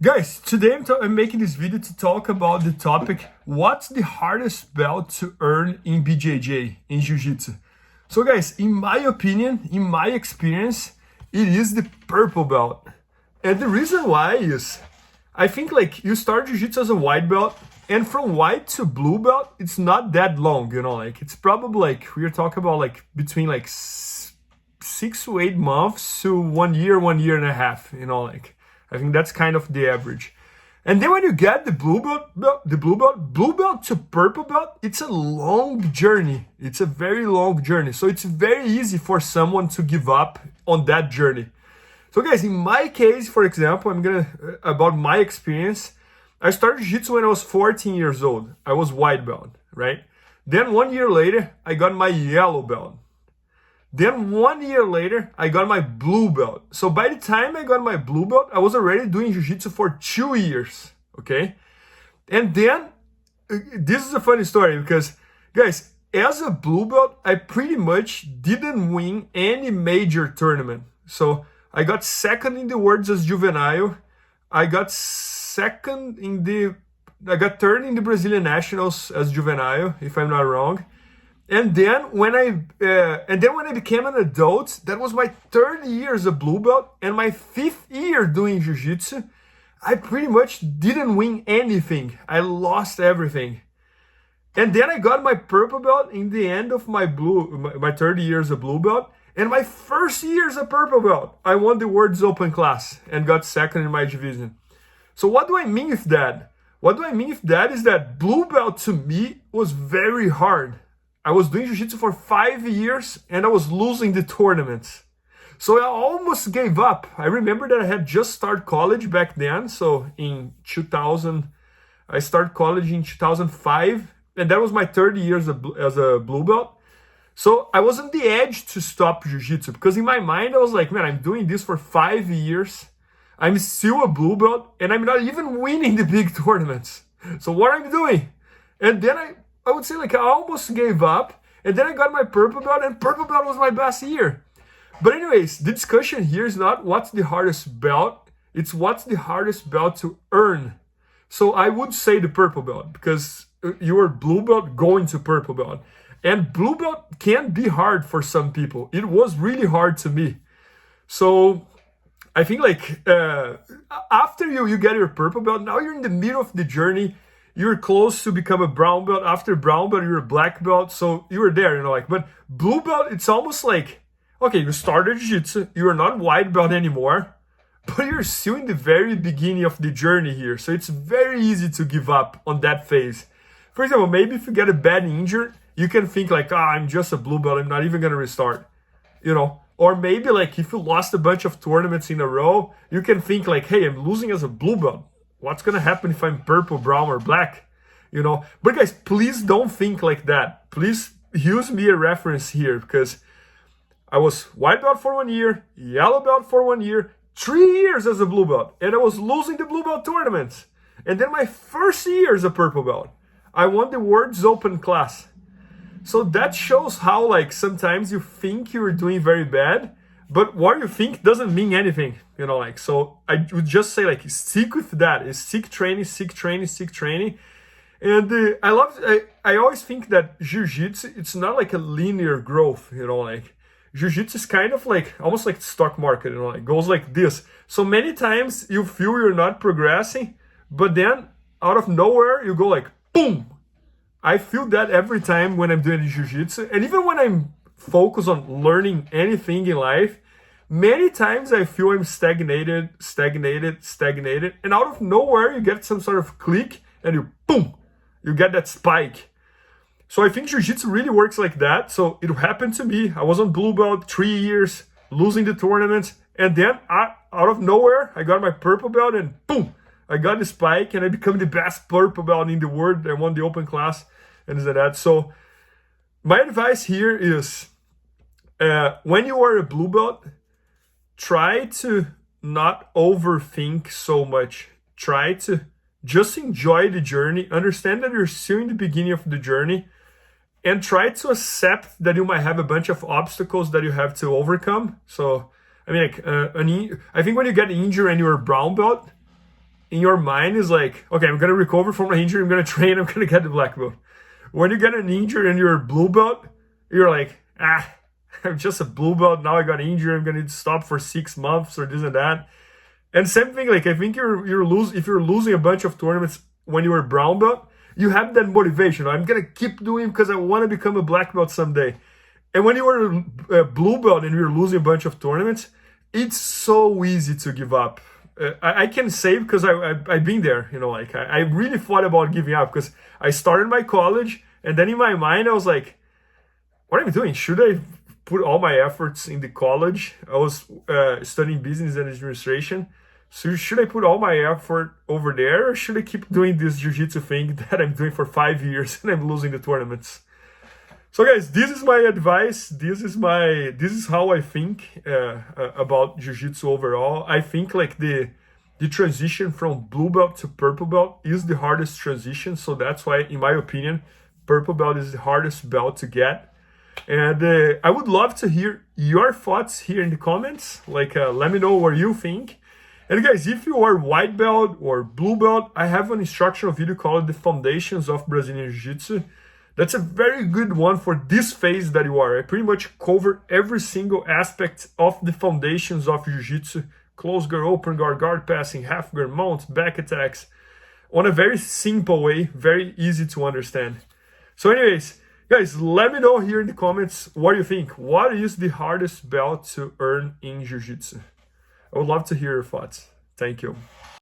Guys, today I'm making this video to talk about the topic, what's the hardest belt to earn in BJJ, in Jiu-Jitsu? So guys, in my opinion, in my experience, it is the purple belt. And the reason why is, I think like you start Jiu-Jitsu as a white belt, and from white to blue belt, it's not that long, like it's probably like, we're talking about like between like 6 to 8 months to 1 year, 1.5 years, like. I think that's kind of the average. And then when you get the blue belt to purple belt, it's a long journey. It's a very long journey. So it's very easy for someone to give up on that journey. So guys, in my case, for example, about my experience, I started Jiu-Jitsu when I was 14 years old. I was white belt, right? Then 1 year later, I got my yellow belt. Then 1 year later, I got my blue belt. So by the time I got my blue belt, I was already doing Jiu-Jitsu for 2 years, okay? And then, this is a funny story because, guys, as a blue belt, I pretty much didn't win any major tournament. So I got second in the Worlds as juvenile. I got third in the Brazilian Nationals as juvenile, if I'm not wrong. And then when I became an adult, that was my 3rd year as a blue belt and my 5th year doing Jiu-Jitsu, I pretty much didn't win anything. I lost everything. And then I got my purple belt in the end of my 3rd year as a blue belt. And my 1st year as a purple belt, I won the Worlds Open class and got second in my division. So what do I mean with that? What do I mean with that is that blue belt to me was very hard. I was doing Jiu-Jitsu for 5 years and I was losing the tournaments. So I almost gave up. I remember that I had just started college back then. So in 2000, I started college in 2005 and that was my 3rd year as a blue belt. So I was on the edge to stop Jiu-Jitsu because in my mind I was like, man, I'm doing this for 5 years. I'm still a blue belt and I'm not even winning the big tournaments. So what am I doing? And then I would say like I almost gave up and then I got my purple belt and purple belt was my best year. But anyways, the discussion here is not what's the hardest belt, it's what's the hardest belt to earn. So I would say the purple belt because you are blue belt going to purple belt. And blue belt can be hard for some people. It was really hard to me. So I think like after you get your purple belt, now you're in the middle of the journey. You're close to become a brown belt. After brown belt, you're a black belt. So you were there, but blue belt, it's almost like, okay, you started Jiu-Jitsu. You are not white belt anymore, but you're still in the very beginning of the journey here. So it's very easy to give up on that phase. For example, maybe if you get a bad injury, you can think like, I'm just a blue belt. I'm not even going to restart, Or maybe like if you lost a bunch of tournaments in a row, you can think like, hey, I'm losing as a blue belt. What's going to happen if I'm purple, brown, or black? But guys, please don't think like that. Please use me a reference here because I was white belt for 1 year, yellow belt for 1 year, 3 years as a blue belt, and I was losing the blue belt tournaments. And then my 1st year as a purple belt, I won the Worlds Open class. So that shows how like sometimes you think you're doing very bad, but what you think doesn't mean anything, so I would just say like stick with that. Stick training. And I always think that Jiu-Jitsu, it's not like a linear growth, Jiu-Jitsu is kind of like, almost like the stock market, it goes like this. So many times you feel you're not progressing, but then out of nowhere you go like, boom. I feel that every time when I'm doing Jiu-Jitsu, and even when I'm focused on learning anything in life, many times I feel I'm stagnated, and out of nowhere you get some sort of click and you get that spike. So I think Jiu-Jitsu really works like that. So it happened to me. I was on blue belt 3 years, losing the tournaments, and then out of nowhere I got my purple belt and boom, I got the spike and I become the best purple belt in the world. I won the open class and that. So my advice here is when you are a blue belt, try to not overthink so much. Try to just enjoy the journey. Understand that you're still in the beginning of the journey and try to accept that you might have a bunch of obstacles that you have to overcome. So, I mean, I think when you get injured and you're a brown belt, in your mind is like, okay, I'm gonna recover from my injury, I'm gonna train, I'm gonna get the black belt. When you get an injury and you're a blue belt, you're like, I'm just a blue belt, now I got injured, I'm gonna need to stop for 6 months or this and that. And same thing, like I think if you're losing a bunch of tournaments when you were brown belt, you have that motivation. I'm gonna keep doing because I want to become a black belt someday. And when you were a blue belt and you're losing a bunch of tournaments, it's so easy to give up. I can say because I've been there, you know, like I really thought about giving up because I started my college and then in my mind I was like, what am I doing? Should I put all my efforts in the college? I was studying business and administration. So should I put all my effort over there or should I keep doing this jiu-jitsu thing that I'm doing for 5 years and I'm losing the tournaments? So guys, this is my advice. This is how I think about jiu-jitsu overall. I think like the transition from blue belt to purple belt is the hardest transition. So that's why, in my opinion, purple belt is the hardest belt to get. And I would love to hear your thoughts here in the comments. Like, let me know what you think. And guys, if you are white belt or blue belt, I have an instructional video called The Foundations of Brazilian Jiu-Jitsu. That's a very good one for this phase that you are. I pretty much cover every single aspect of the foundations of Jiu-Jitsu. Close guard, open guard, guard passing, half guard, mounts, back attacks. On a very simple way, very easy to understand. So anyways, guys, let me know here in the comments what you think. What is the hardest belt to earn in Jiu-Jitsu? I would love to hear your thoughts. Thank you.